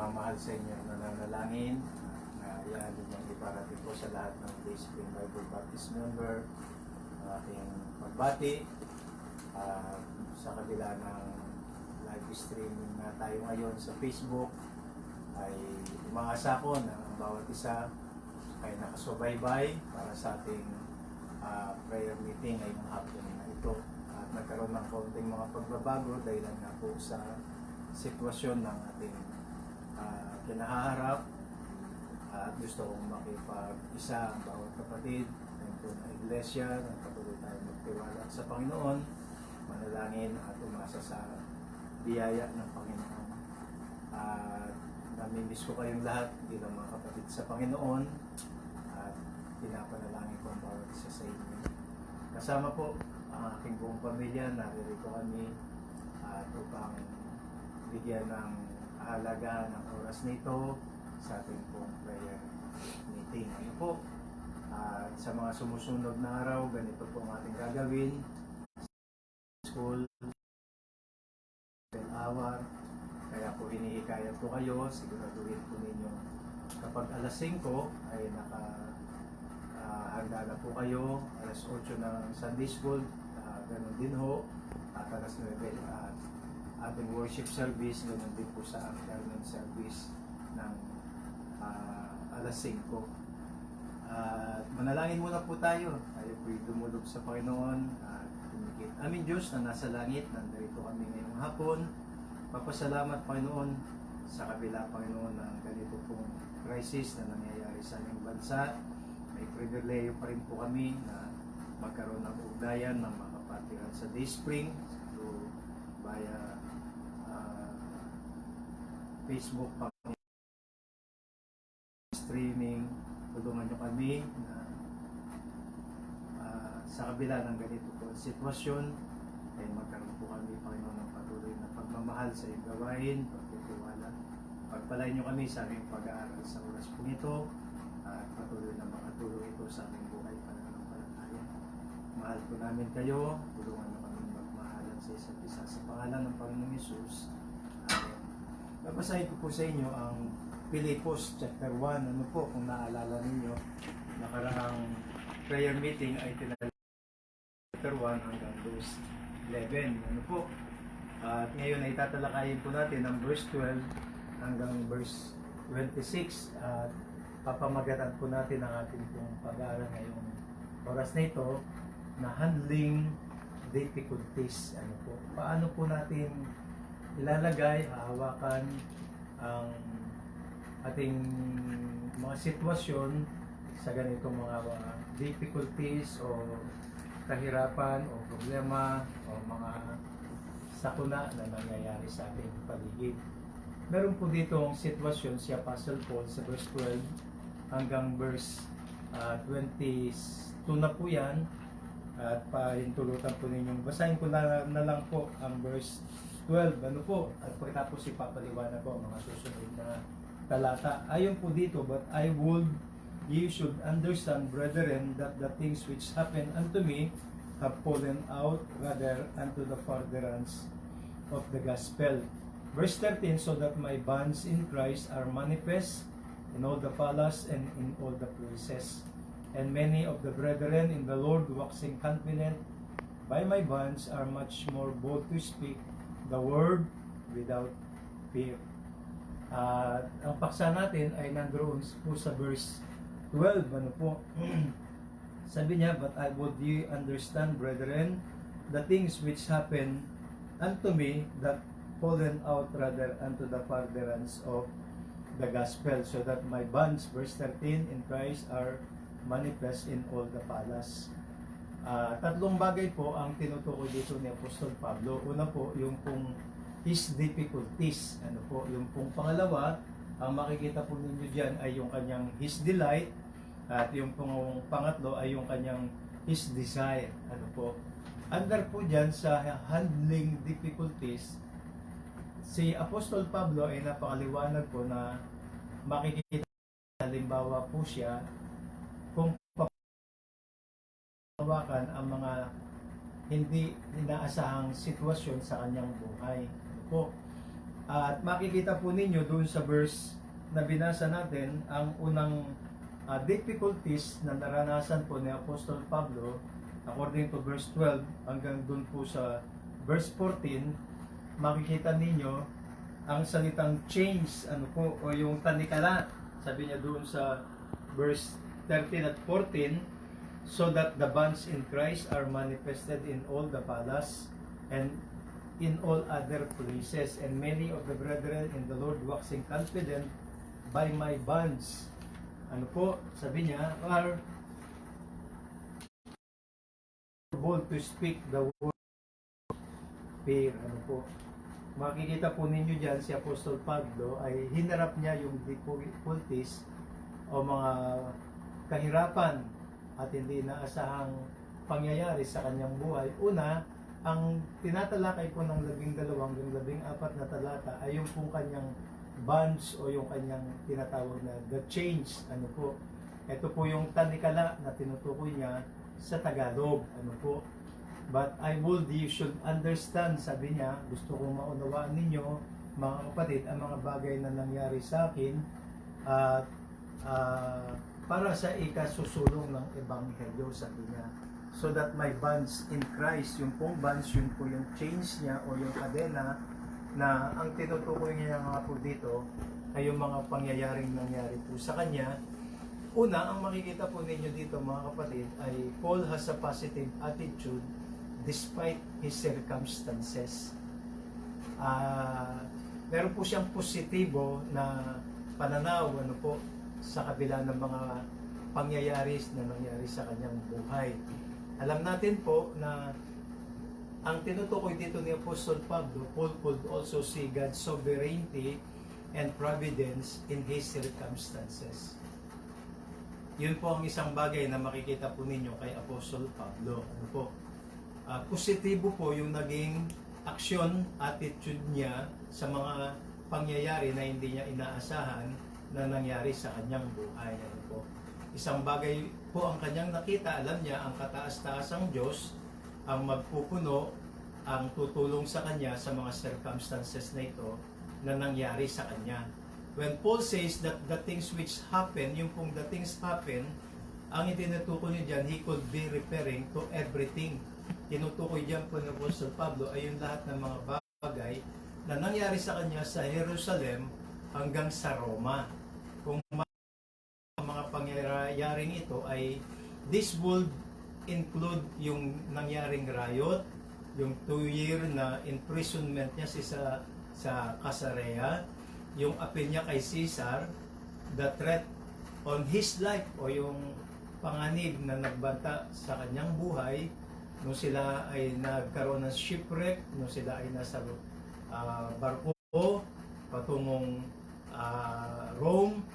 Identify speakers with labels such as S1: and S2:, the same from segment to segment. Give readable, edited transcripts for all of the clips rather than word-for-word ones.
S1: nagmamahal sa inyo, nananalangin na iaalin niyang iparating po sa lahat ng Dayspring Bible Baptist member ang ating pagbati sa kabila ng live streaming na tayo ngayon sa Facebook. Ay umaasa ko na ang bawat isa ay nakasubaybay para sa ating prayer meeting ngayong hapon na ito. At nagkaroon ng konting mga pagbabago dahil nga po sa sitwasyon ng ating kinaharap. At gusto kong makipag-isa ang bawat kapatid ng iglesia na patuloy tayo magtiwala sa Panginoon, manalangin at umasa sa biyaya ng Panginoon. Namimiss ko kayong lahat bilang mga kapatid sa Panginoon at pinapanalangin ko ang bawat isa sa inyo. Kasama po ang aking buong pamilya, naririto kami at upang bigyan ng kahalaga ng oras nito sa ating pong prayer meeting. Ano po? At sa mga sumusunod na araw, ganito po ang ating gagawin. School, hour. Kaya po hinihikayat ko kayo, siguraduhin po ninyo kapag alas 5 ay handa na po kayo, alas 8 ng Sunday School, ganun din ho, at alas 9 ating worship service, ganun din po sa afternoon service ng alas 5. Manalangin muna po tayo po'y dumulog sa Panginoon at tumikit. Aming Diyos na nasa langit, nandito kami ngayong hapon. Papasalamat, Panginoon, sa kabila, Panginoon, ng ganito pong crisis na nangyayari sa aming bansa. May pribileyo pa rin po kami na magkaroon ng ugnayan ng mga kapatiran sa Dayspring through via Facebook, streaming. Tulungan nyo kami na sa kabila ng ganito po sitwasyon ay magkaroon po kami, Panginoon, ng patuloy na pagmamahal sa iyong gawain, pagtitiwala. Pagpalain nyo kami sa aming pag-aaral sa oras po ito at patuloy na makatulong ito sa aming buhay pananampalataya. Mahal po namin kayo, tulungan nyo kami magmahalan sa isa't isa sa pangalan ng Panginoong Hesus. Babasahin ko po sa inyo ang Pilipos chapter 1. Ano po, kung naalala ninyo, nakaraang prayer meeting ay chapter 1 hanggang verse 11. Ano po? At ngayon ay tatalakayin po natin ang verse 12 hanggang verse 26. At papamagatan po natin ang ating pong pag-aaral ngayong oras na ito na handling difficulties. Ano po? Paano po natin ilalagay, hahawakan ang ating mga sitwasyon sa ganitong mga difficulties o kahirapan o problema o mga sakuna na nangyayari sa ating paligid. Meron po ditong sitwasyon si Apostle Paul sa verse 12 hanggang verse 22 na po yan, at pahintulutan po ninyong basahin ko na lang po ang verse 12. Ano po? At pagkatapos ipapaliwanag ko ang mga susunod na talata. Ayon po dito, but I would you should understand, brethren, that the things which happen unto me have fallen out rather unto the furtherance of the gospel. Verse 13, so that my bonds in Christ are manifest in all the palace and in all the places. And many of the brethren in the Lord, waxing confident by my bonds, are much more bold to speak the word without fear. Ang paksa natin ay nandoon po sa verse 12. Ano po? Sabi niya, but I would you understand, brethren, the things which happen unto me that fallen out rather unto the furtherance of the gospel, so that my bonds, verse 13, in Christ are manifest in all the palace. Tatlong bagay po ang tinutukoy dito ni Apostol Pablo. Una po, yung pong his difficulties. Ano po, yung pong pangalawa, ang makikita po ninyo dyan ay yung kanyang his delight, at yung pong pangatlo ay yung kanyang his desire. Ano po, under po dyan sa handling difficulties, si Apostol Pablo ay napakaliwanag po na makikita, halimbawa po siya kung hawakan ang mga hindi inaasahang sitwasyon sa kanyang buhay. Ano po? At makikita po ninyo doon sa verse na binasa natin, ang unang difficulties na naranasan po ni Apostol Pablo, according to verse 12 hanggang doon po sa verse 14, makikita ninyo ang salitang change, ano po, o yung tanikala. Sabi niya doon sa verse 13 at 14, so that the bonds in Christ are manifested in all the palace and in all other places, and many of the brethren in the Lord waxing confident by my bonds, ano po, sabi niya, are bold to speak the word fear, ano po. Makikita po ninyo dyan, si Apostol Pablo ay hinarap niya yung difficulties o mga kahirapan at hindi inaasahang pangyayari sa kanyang buhay. Una, ang tinatalakay po ng 12 hanggang 14 na talata ay yung pong kanyang bonds o yung kanyang tinatawag na the change. Ano po? Ito po yung tanikala na tinutukoy niya sa Tagalog. Ano po? But I would you should understand, sabi niya, gusto kong maunawaan ninyo, mga kapatid, ang mga bagay na nangyari sa akin at para sa ikasusulong ng Ebanghelyo, sabi niya. So that my bonds in Christ, yung pong bonds, yun po yung change niya o yung kadena na ang tinutukoy niya nga po dito ay yung mga pangyayaring nangyari po sa kanya. Una, ang makikita po ninyo dito mga kapatid ay Paul has a positive attitude despite his circumstances. Meron po siyang positibo na pananaw ano po, sa kabila ng mga pangyayari na nangyari sa kanyang buhay. Alam natin po na ang tinutukoy dito ni Apostol Pablo, Paul could also see God's sovereignty and providence in his circumstances. Yun po ang isang bagay na makikita po ninyo kay Apostol Pablo. Ano po? Positibo po yung naging aksyon, attitude niya sa mga pangyayari na hindi niya inaasahan na nangyari sa kanyang buhay. Ano po? Isang bagay po ang kanyang nakita, alam niya ang kataas-taasang Diyos ang magpupuno, ang tutulong sa kanya sa mga circumstances na ito na nangyari sa kanya. When Paul says that the things which happen, yung pong the things happen, ang itinutukoy niya dyan, he could be referring to everything. Tinutukoy dyan po ni Apostol Pablo ay yung lahat ng mga bagay na nangyari sa kanya sa Jerusalem hanggang sa Roma. Kung mga pangyayaring ito ay this would include yung nangyaring riot, yung 2-year na imprisonment niya sa Caesarea, yung apel niya kay Caesar, the threat on his life o yung panganib na nagbanta sa kanyang buhay nung sila ay nagkaroon ng shipwreck, nung sila ay nasa barko patungong Rome,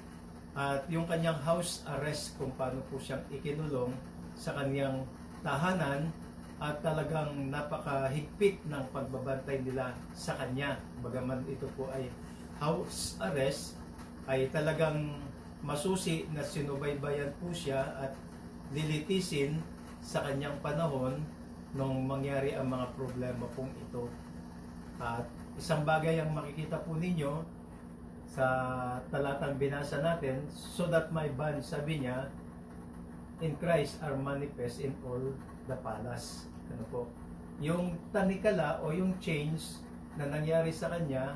S1: at yung kanyang house arrest kung paano po siyang ikinulong sa kanyang tahanan at talagang napakahigpit ng pagbabantay nila sa kanya. Bagaman ito po ay house arrest, ay talagang masusi na sinubaybayan po siya at lilitisin sa kanyang panahon nung mangyari ang mga problema pong ito. At isang bagay ang makikita po ninyo sa talatang binasa natin, so that my bonds, sabi niya, in Christ are manifest in all the palace. Ano po? Yung tanikala o yung change na nangyari sa kanya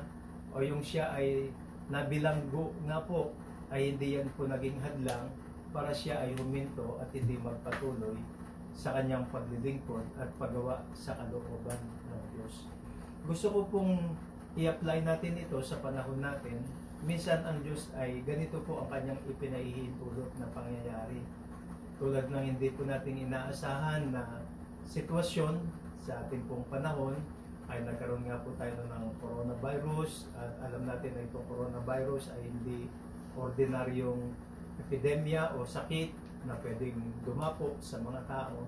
S1: o yung siya ay nabilanggo nga po ay hindi yan po naging hadlang para siya ay huminto at hindi magpatuloy sa kanyang paglilingkod at paggawa sa kalooban ng Diyos. Gusto ko pong i-apply natin ito sa panahon natin. Minsan ang Diyos ay ganito po ang kanyang ipinahihintulot na pangyayari. Tulad ng hindi po natin inaasahan na sitwasyon sa ating pong panahon, ay nagkaroon nga po tayo ng coronavirus at alam natin na itong coronavirus ay hindi ordinaryong epidemya o sakit na pwedeng dumapo sa mga tao.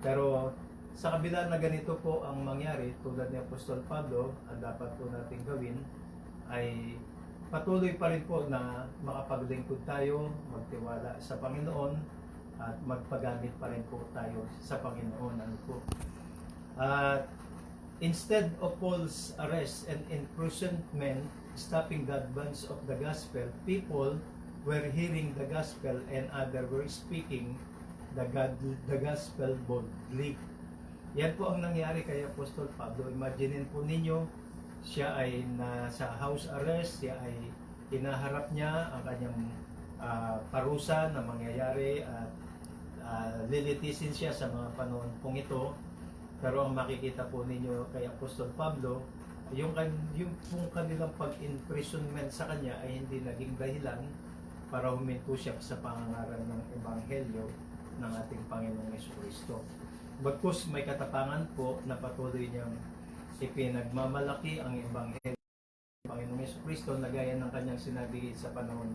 S1: Pero sa kabila na ganito po ang mangyari, tulad ni Apostol Pablo, ang dapat po natin gawin ay patuloy pa rin po na makapaglingkod tayo, magtiwala sa Panginoon at magpagamit pa rin po tayo sa Panginoon. Ano po? At Instead of Paul's arrest and imprisonment stopping the advance of the gospel, people were hearing the gospel and others were speaking the gospel boldly. Yan po ang nangyari kay Apostol Pablo. Imaginin po ninyo, siya ay nasa house arrest, siya ay hinaharap niya ang kanyang parusa na mangyayari at lilitisin siya sa mga panahon pong ito. Pero ang makikita po ninyo kay Apostol Pablo, yung pong kanilang pag-imprisonment sa kanya ay hindi naging dahilan para huminto siya sa pangangaral ng Ebanghelyo ng ating Panginoong Jesucristo. Bagkus may katapangan po na patuloy niyang ipinagmamalaki ang Ebanghelyo ng Panginoong Jesucristo na gaya ng kanyang sinabi sa panahon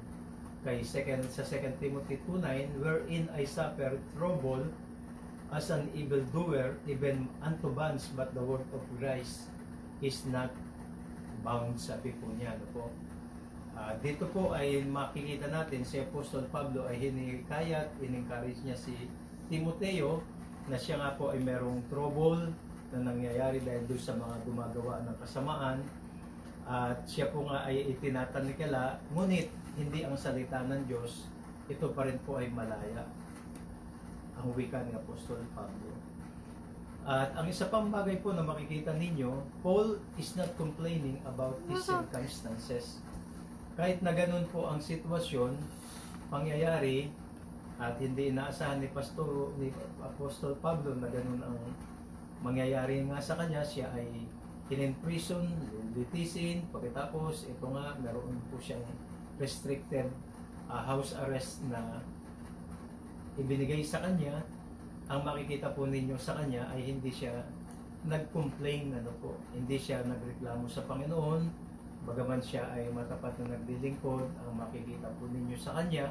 S1: sa 2 Timothy 2:9, wherein I suffer trouble as an evildoer, even unto bonds, but the word of Christ is not bound, sabi po niya. Dito po ay makikita natin si Apostol Pablo ay hinikayat, in-encourage niya si Timoteo na siya nga po ay merong trouble na nangyayari dahil doon sa mga gumagawa ng kasamaan, at siya po nga ay itinatanikala, ngunit hindi ang salita ng Diyos, ito pa rin po ay malaya, ang wika ni Apostol Pablo. At ang isa pang bagay po na makikita ninyo, Paul is not complaining about his circumstances. Kahit na ganun po ang sitwasyon, pangyayari, at hindi inaasahan ni Apostol Pablo na ganun ang mangyayari nga sa kanya, siya ay in-prison, litisin, pagkatapos ito nga, meron po siyang restricted house arrest na ibinigay sa kanya. Ang makikita po ninyo sa kanya ay hindi siya nag-complain, hindi siya nagreklamo sa Panginoon. Bagaman siya ay matapat na naglilingkod, ang makikita po ninyo sa kanya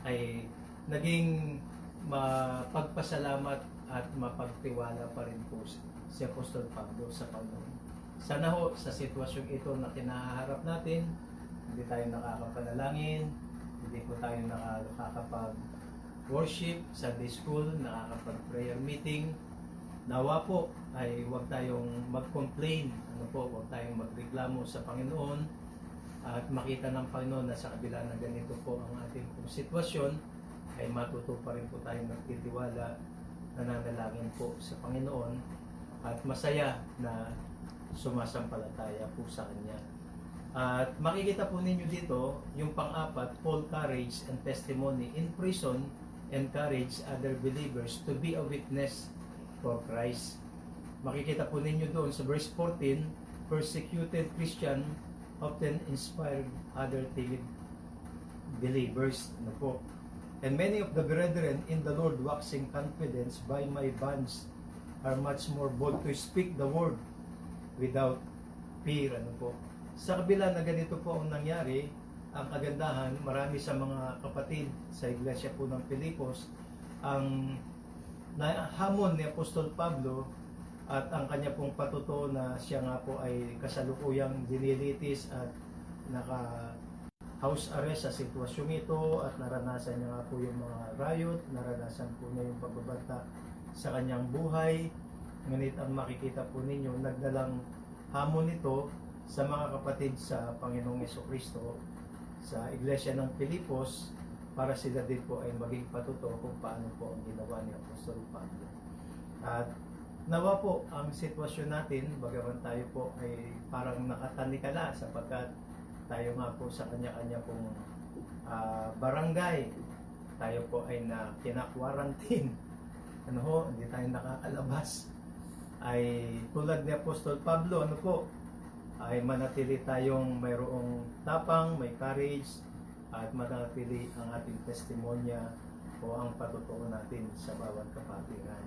S1: ay naging mapagpasalamat at mapagtiwala pa rin po si Apostol Pablo sa Panginoon. Sana ho sa sitwasyong ito na kinaharap natin, hindi tayo nakakapanalangin, hindi po tayo nakakapag-worship, Sunday school, nakakapag-prayer meeting, nawa po ay huwag tayong mag-complain, huwag tayong magreklamo sa Panginoon, at makita ng Panginoon na sa kabila na ganito po ang ating sitwasyon, ay matuto pa rin po tayong magtitiwala, nananalangin po sa Panginoon, at masaya na sumasampalataya po sa Kanya. At makikita po ninyo dito, yung pang-apat, Paul courage and testimony in prison, encourage other believers to be a witness for Christ. Makikita po ninyo doon sa verse 14, persecuted Christian often inspired other timid believers. And many of the brethren in the Lord, waxing confidence by my bonds, are much more bold to speak the word without fear. Sa kabila na ganito po ang nangyari, ang kagandahan, marami sa mga kapatid sa iglesia po ng Filipos ang nahamon ni Apostol Pablo at ang kanya pong patuto na siya nga po ay kasalukuyang dinilitis at naka-house arrest sa sitwasyong ito, at naranasan niya nga po yung mga riot, naranasan po niya yung pagbabanta sa kanyang buhay. Ngunit ang makikita po ninyo, nagdalang hamon nito sa mga kapatid sa Panginoong Jesucristo sa iglesia ng Filipos para sila din po ay maging patuto kung paano po ang ginawa ni Apostol Pablo. At nawa po ang sitwasyon natin, bagaman tayo po ay parang nakatanikala sapagkat tayo nga po sa kanya-kanya pong barangay, tayo po ay na kinakwarantin, hindi tayo nakakalabas, ay tulad ni Apostol Pablo, ay manatili tayong mayroong tapang, may courage, at manatili ang ating testimonya o ang patutuo natin sa bawat kapatiran.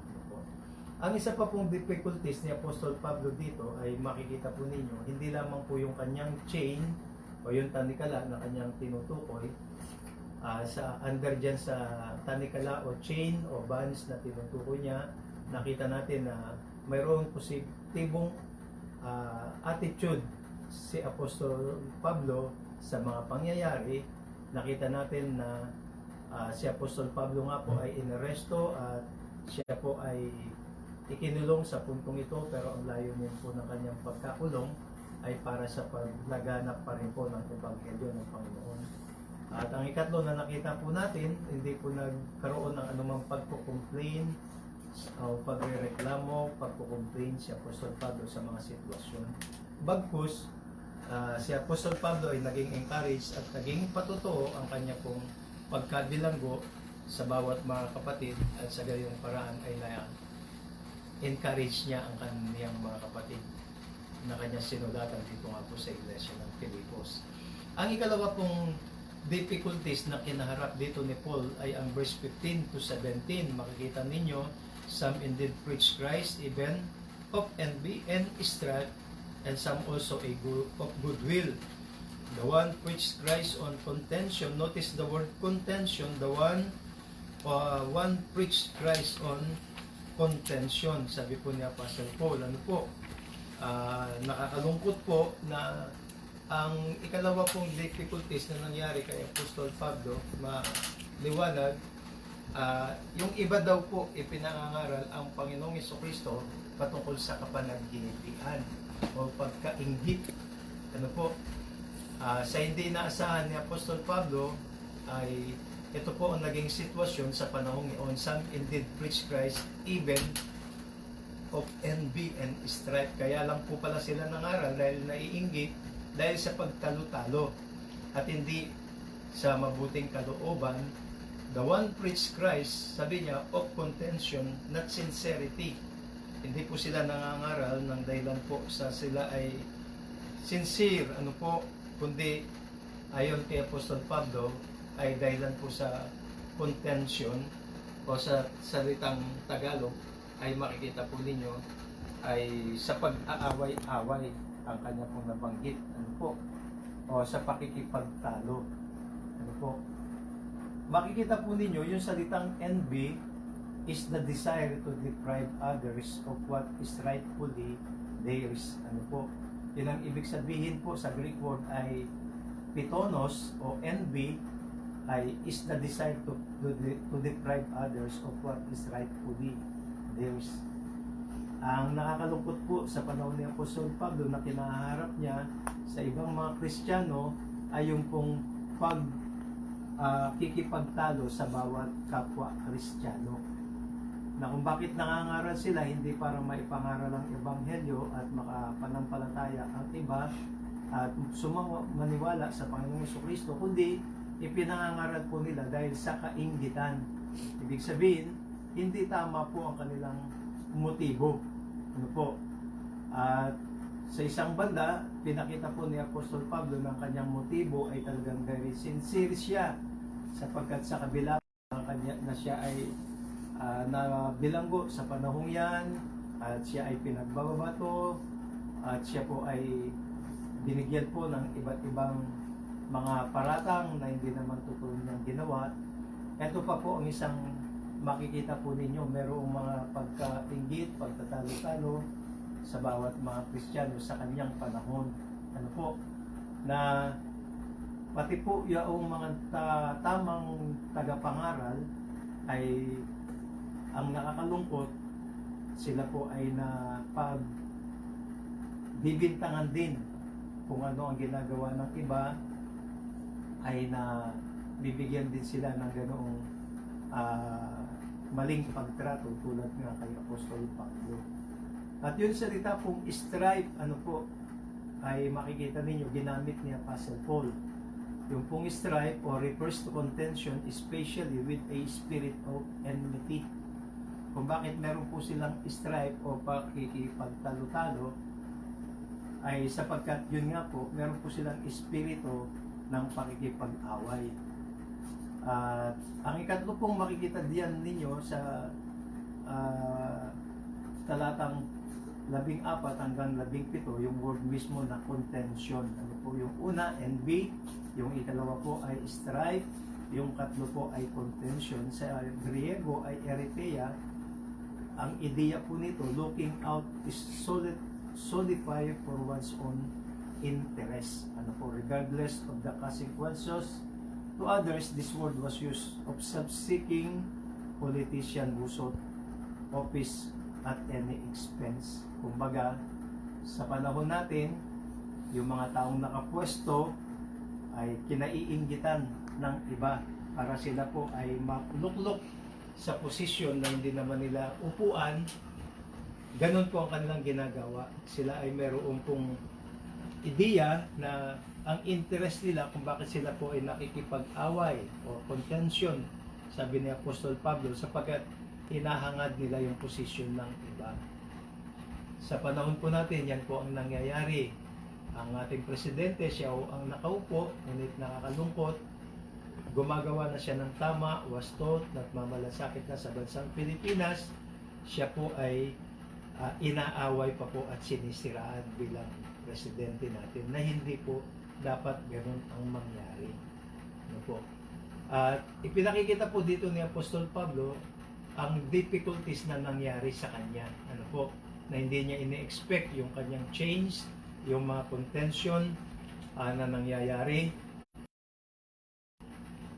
S1: Ang isa pa pong difficulties ni Apostol Pablo dito ay makikita po ninyo, hindi lamang po yung kanyang chain o yung tanikala na kanyang tinutukoy, under dyan sa tanikala o chain o bands na tinutukoy niya, nakita natin na mayroong positibong attitude si Apostol Pablo sa mga pangyayari. Nakita natin na si Apostol Pablo nga po ay inaresto at siya po ay ikinulong sa puntong ito, pero ang layunin po ng kanyang pagkakulong ay para sa paglaganap pa rin po ng Ebanghelyo ng Panginoon. At ang ikatlo na nakita po natin, hindi po nagkaroon ng anumang pagko-complain o pagre-reklamo, pagko-complain si Apostol Pablo sa mga sitwasyon. Bagkus, si Apostol Pablo ay naging encouraged at naging patotoo ang kanya pong pagkabilanggo sa bawat mga kapatid, at sa gayong paraan ay encourage niya ang kaniyang mga kapatid na kanya sinulatan dito nga po sa iglesia ng Filipos. Ang ikalawa pong difficulties na kinaharap dito ni Paul ay ang verse 15 to 17. Makikita ninyo, some indeed preach Christ even of envy and strife, and some also of goodwill. The one preached Christ on contention. Notice the word contention. The one preached Christ on contention. Sabi po ni Apostle Paul, ano po? Nakakalungkot po na ang ikalawa pong difficulties na nangyari kay Apostol Pablo, maliwanag, yung iba daw po ipinangangaral ang Panginoong Jesucristo patungkol sa kapanaghinitian o pagkainggit. Ano po? Sa hindi inaasahan ni Apostol Pablo ay ito po ang naging sitwasyon sa panahong iyon. Some indeed preach Christ even of envy and strife. Kaya lang po pala sila nangaral dahil naiinggit, dahil sa pagtalo-talo at hindi sa mabuting kalooban. The one preach Christ, sabi niya, of contention, not sincerity. Hindi po sila nangangaral ng dahilan po sa sila ay sincere, ano po, kundi ayon kay Apostol Pablo ay dahilan po sa contention, o sa salitang Tagalog ay makikita po ninyo ay sa pag-aaway-away ang kanya pong nabanggit, ano po, o sa pakikipagtalo, ano po. Makikita po ninyo yung salitang envy is the desire to deprive others of what is rightfully theirs, ano po. Yun ang ibig sabihin po sa Greek word ay pitonos o envy ay is the desire to deprive others of what is rightfully theirs. Ang nakakalungkot po sa panahon ni Apostol Pablo na kinaharap niya sa ibang mga Kristiyano ay yung pong kikipagtalo sa bawat kapwa Kristiyano. Na kung bakit nangangaral sila, hindi para maipangaral ang Ebanghelyo at makapanampalataya ang iba at maniwala sa Panginoong Jesucristo, kundi ipinangangaral po nila dahil sa kainggitan. Ibig sabihin, hindi tama po ang kanilang motibo. Ano po? At sa isang banda, pinakita po ni Apostol Pablo ng kanyang motibo ay talagang very sincere siya, sapagkat sa kabila na siya ay nabilanggo sa panahong yan, at siya ay pinagbabato, at siya po ay binigyan po ng iba't ibang mga paratang na hindi naman totoo niyang ginawa. Ito pa po ang isang makikita po ninyo, merong mga pagkainggit, pagtatalo-talo sa bawat mga Kristiyano sa kanyang panahon. Ano po? Na pati po yung mga tamang tagapangaral ay ang nakakalungkot, sila po ay bibintangan din kung ano ang ginagawa ng iba, ay na bibigyan din sila ng ganoong maling pagtrato tulad nga kay Apostol Pablo. At yun salita pong strife, ano po, ay makikita ninyo ginamit ni Apostle Paul. Yung pong strife or refers to contention, especially with a spirit of enmity. Kung bakit meron po silang strife o pakikipagtalo-talo ay sapagkat yun nga po, meron po silang espiritu ng pakikipag-away. At ang ikatlo pong makikita diyan ninyo sa talatang 14 hanggang 17, yung word mismo na contention. Ano po yung una, envy, yung ikalawa po ay strife, yung katlo po ay contention. Sa Griego ay eretheia. Ang ideya po nito, looking out is solidify for one's own interest. Ano po, regardless of the consequences to others. This word was used of self-seeking politician who sought office at any expense. Kumbaga, sa panahon natin, yung mga taong nakapwesto ay kinaiinggitan ng iba para sila po ay maluklok sa posisyon na hindi naman nila upuan. Ganun po ang kanilang ginagawa. Sila ay meron pong ideya na ang interest nila kung bakit sila po ay nakikipag-away o contention, sabi ni Apostol Pablo, sapagkat hinahangad nila yung posisyon ng iba. Sa panahon po natin, yan po ang nangyayari. Ang ating presidente, siya ang nakaupo, ngunit nakakalungkot, gumagawa na siya ng tama, wastot, at mamalasakit na sa bansang Pilipinas. Siya po ay inaaway pa po at sinisiraan bilang presidente natin na hindi po dapat ganoon ang mangyari. Ano po? At ipinakikita po dito ni Apostol Pablo ang difficulties na nangyari sa kanya. Ano po? Na hindi niya ini-expect yung kanyang change, yung mga contention na nangyayari.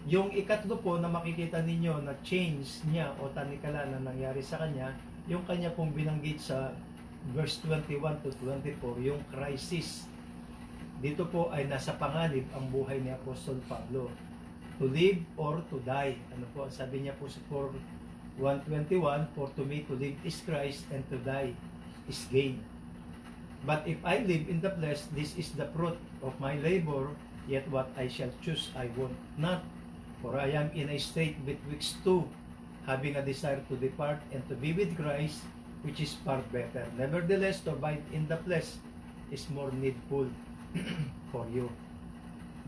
S1: Yung ikatlo po na makikita ninyo na change niya o tanikala na nangyari sa kanya, yung kanya pong binanggit sa verse 21 to 24, yung crisis. Dito po ay nasa panganib ang buhay ni Apostol Pablo. To live or to die. Ano po, sabi niya po sa 1:21, for to me to live is Christ and to die is gain. But if I live in the flesh, this is the fruit of my labor, yet what I shall choose I want not. For I am in a state betwixt two, having a desire to depart and to be with Christ, which is far better. Nevertheless, to abide in the flesh is more needful for you.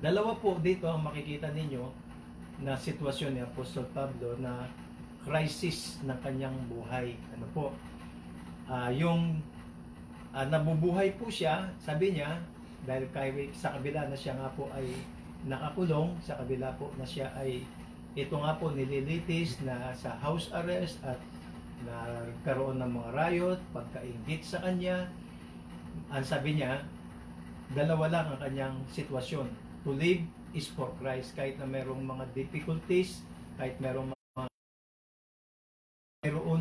S1: Dalawa po dito ang makikita ninyo na sitwasyon ni Apostol Pablo na crisis ng kanyang buhay. Ano po? Nabubuhay po siya, sabi niya, dahil sa kabila na siya nga po ay nakakulong, sa kabila po na siya ay ito nga po nililitis na sa house arrest at nagkaroon ng mga riot, pagkainggit sa kanya. Ang sabi niya, dalawa lang ang kanyang sitwasyon. To live is for Christ. Kahit na mayroong mga difficulties, kahit mayroon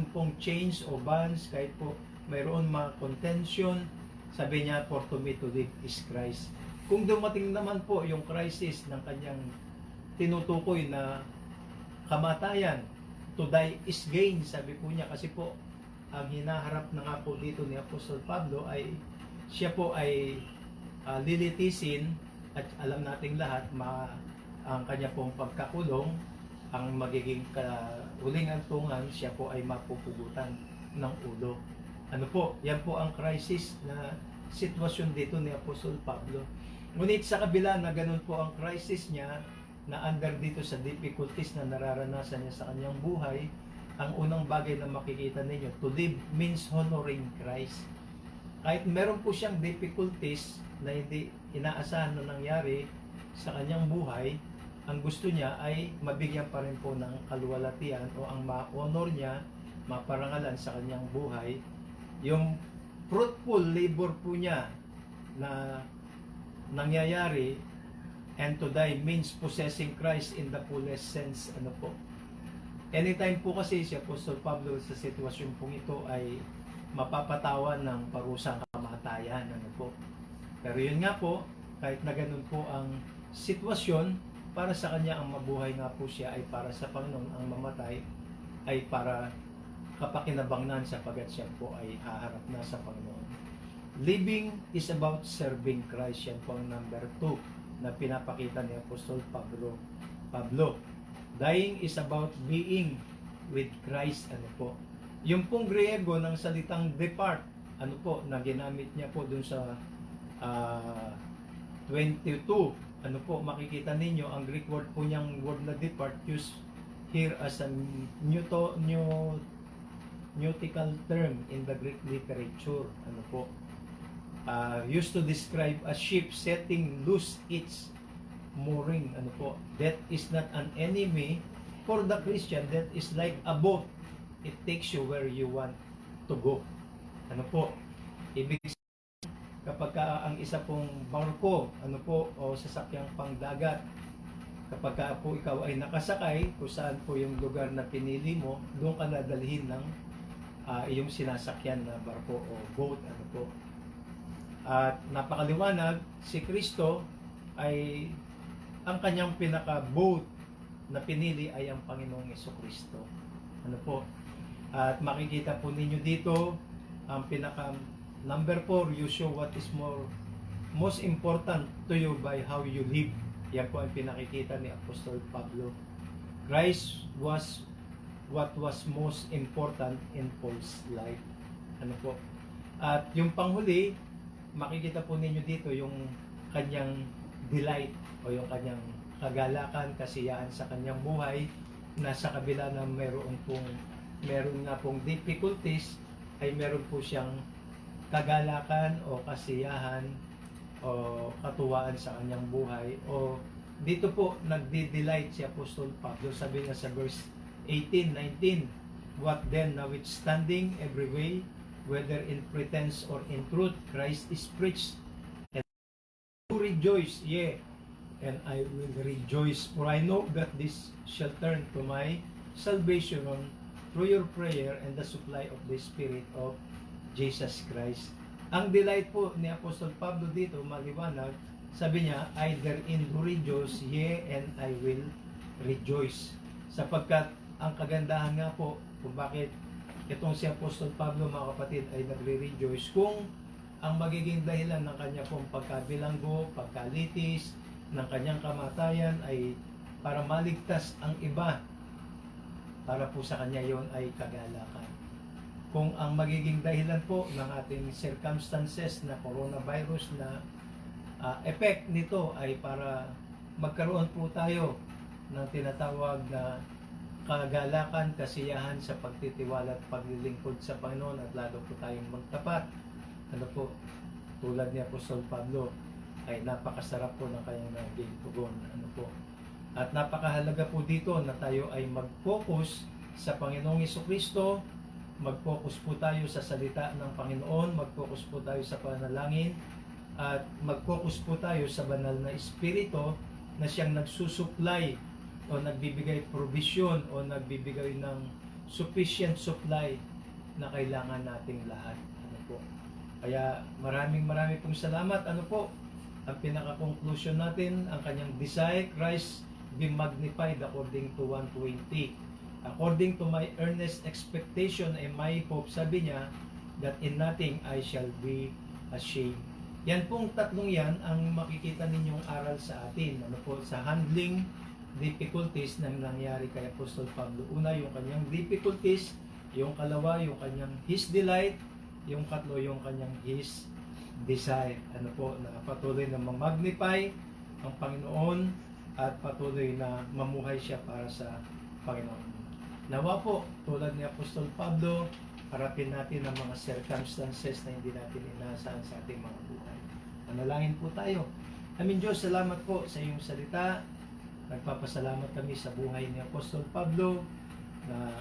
S1: pong change o bans, kahit po mayroon mga contention, sabi niya, for to me to live is Christ. Kung dumating naman po yung crisis ng kanyang tinutukoy na kamatayan, to die is gain, sabi po niya, kasi po ang hinaharap na nga po dito ni Apostol Pablo ay siya po ay lilitisin at alam nating lahat ang kanya pong pagkakulong, ang magiging huling antungan, siya po ay mapupugutan ng ulo. Ano po, yan po ang crisis na sitwasyon dito ni Apostol Pablo. Ngunit sa kabila na ganun po ang crisis niya, na under dito sa difficulties na nararanasan niya sa kanyang buhay, ang unang bagay na makikita ninyo, to live means honoring Christ. Kahit meron po siyang difficulties na hindi inaasahan na nangyari sa kanyang buhay, ang gusto niya ay mabigyan pa rin po ng kaluwalhatian o ang ma-honor niya, maparangalan sa kanyang buhay, yung fruitful labor po niya na nangyayari. And to die means possessing Christ in the fullest sense. Ano po? Anytime po kasi si Apostol Pablo sa sitwasyon pong ito ay mapapatawan ng parusang kamatayan. Ano po? Pero yun nga po, kahit na ganun po ang sitwasyon, para sa kanya ang mabuhay nga po siya ay para sa Panginoon, ang mamatay ay para kapakinabangnan sapagkat siya po ay haharap na sa Panginoon. Living is about serving Christ. Yan po ang number 2 na pinapakita ni Apostol Pablo. Dying is about being with Christ. Ano po? Yung pong Griego ng salitang depart, ano po, na ginamit niya po dun sa 22, ano po, makikita ninyo, ang Greek word po niyang word na depart used here as a nautical term in the Greek literature. Ano po? Used to describe a ship setting loose its mooring. Ano po? That is not an enemy for the Christian. That is like a boat. It takes you where you want to go. Ano po? Ibig sabihin, kapag ang isa pong barko, ano po, o sasakyang pangdagat, kapag po ikaw ay nakasakay, kung saan po yung lugar na pinili mo, doon ka nadalhin ng iyong sinasakyan na barko o boat, ano po. At napakaliwanag, si Kristo ay ang kanyang pinaka-boat na pinili ay ang Panginoong Jesucristo. Ano po? At makikita po ninyo dito ang pinaka number 4, you show what is most important to you by how you live. Yan po ang pinakikita ni Apostol Pablo. Christ was what was most important in Paul's life. Ano po? At yung panghuli, makikita po ninyo dito yung kanyang delight o yung kanyang kagalakan, kasiyahan sa kanyang buhay, na sa kabila na meron nga pong difficulties, ay meron po siyang kagalakan o kasiyahan o katuwaan sa kanyang buhay. O dito po nagdi-delight si Apostol Pablo. Sabi nga sa verse 18, 19, what then, notwithstanding every way, whether in pretense or in truth, Christ is preached, and to rejoice, yea, and I will rejoice, for I know that this shall turn to my salvation through your prayer and the supply of the Spirit of Jesus Christ. Ang delight po ni Apostol Pablo dito, maliwanag, sabi niya, either in to rejoice, yea, and I will rejoice. Sapagkat ang kagandahan nga po kung bakit itong si Apostol Pablo, mga kapatid, ay nagre-rejoice, kung ang magiging dahilan ng kanya pong pagkabilanggo, pagkalitis, ng kanyang kamatayan ay para maligtas ang iba, para po sa kanya yon ay kagalakan. Kung ang magiging dahilan po ng ating circumstances na coronavirus na effect nito ay para magkaroon po tayo ng tinatawag na kagalakan, kasiyahan sa pagtitiwala at paglilingkod sa Panginoon, at lalo po tayong magtapat. Ano po, tulad ni Apostol Pablo, ay napakasarap po ng kanyang naging tugon. Ano po. At napakahalaga po dito na tayo ay mag-focus sa Panginoong Jesucristo, mag-focus po tayo sa salita ng Panginoon, mag-focus po tayo sa panalangin, at mag-focus po tayo sa banal na Espiritu na siyang nagsusupply o nagbibigay provision o nagbibigay ng sufficient supply na kailangan nating lahat. Ano po. Kaya maraming pong salamat. Ano po, ang pinaka-conclusion natin, ang kanyang desire, Christ be magnified according to 1:20. According to my earnest expectation and my hope, sabi niya, that in nothing I shall be ashamed. Yan pong tatlong yan ang makikita ninyong aral sa atin. Ano po, sa handling difficulties na nangyari kay Apostol Pablo. Una, yung kanyang difficulties. Yung kalawa, yung kanyang his delight. Yung katlo, yung kanyang his desire. Ano po, na patuloy na mag-magnify ang Panginoon at patuloy na mamuhay siya para sa Panginoon. Nawa po, tulad ni Apostol Pablo, harapin natin ang mga circumstances na hindi natin inaasahan sa ating mga buhay. Manalangin po tayo. Aming Diyos, salamat po sa iyong salita. Nagpapasalamat kami sa buhay ni Apostol Pablo na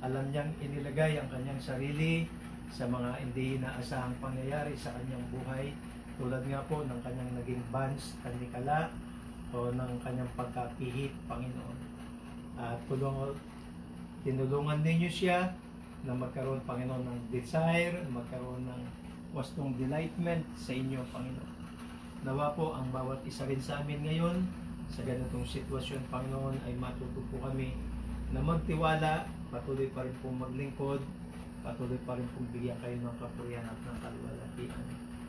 S1: alam niyang inilagay ang kanyang sarili sa mga hindi inaasahang pangyayari sa kanyang buhay, tulad nga po ng kanyang naging bans, kanikala, o ng kanyang pagkapihit, Panginoon. At tinulungan ninyo siya na magkaroon, Panginoon, ng desire, magkaroon ng wastong delightment sa inyo, Panginoon. Nawa po ang bawat isa rin sa amin ngayon sa ganitong sitwasyon, Panginoon, ay matuto po kami na magtiwala, patuloy pa rin pong maglingkod, patuloy pa rin pong bigyan kayo ng kapurihan at ng kaluwalhatian.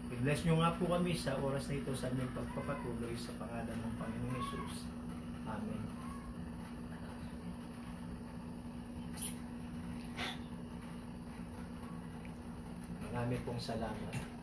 S1: I-bless nyo nga po kami sa oras na ito sa aming pagpapatuloy sa pangalan ng Panginoong Hesus. Amen. Marami pong salamat.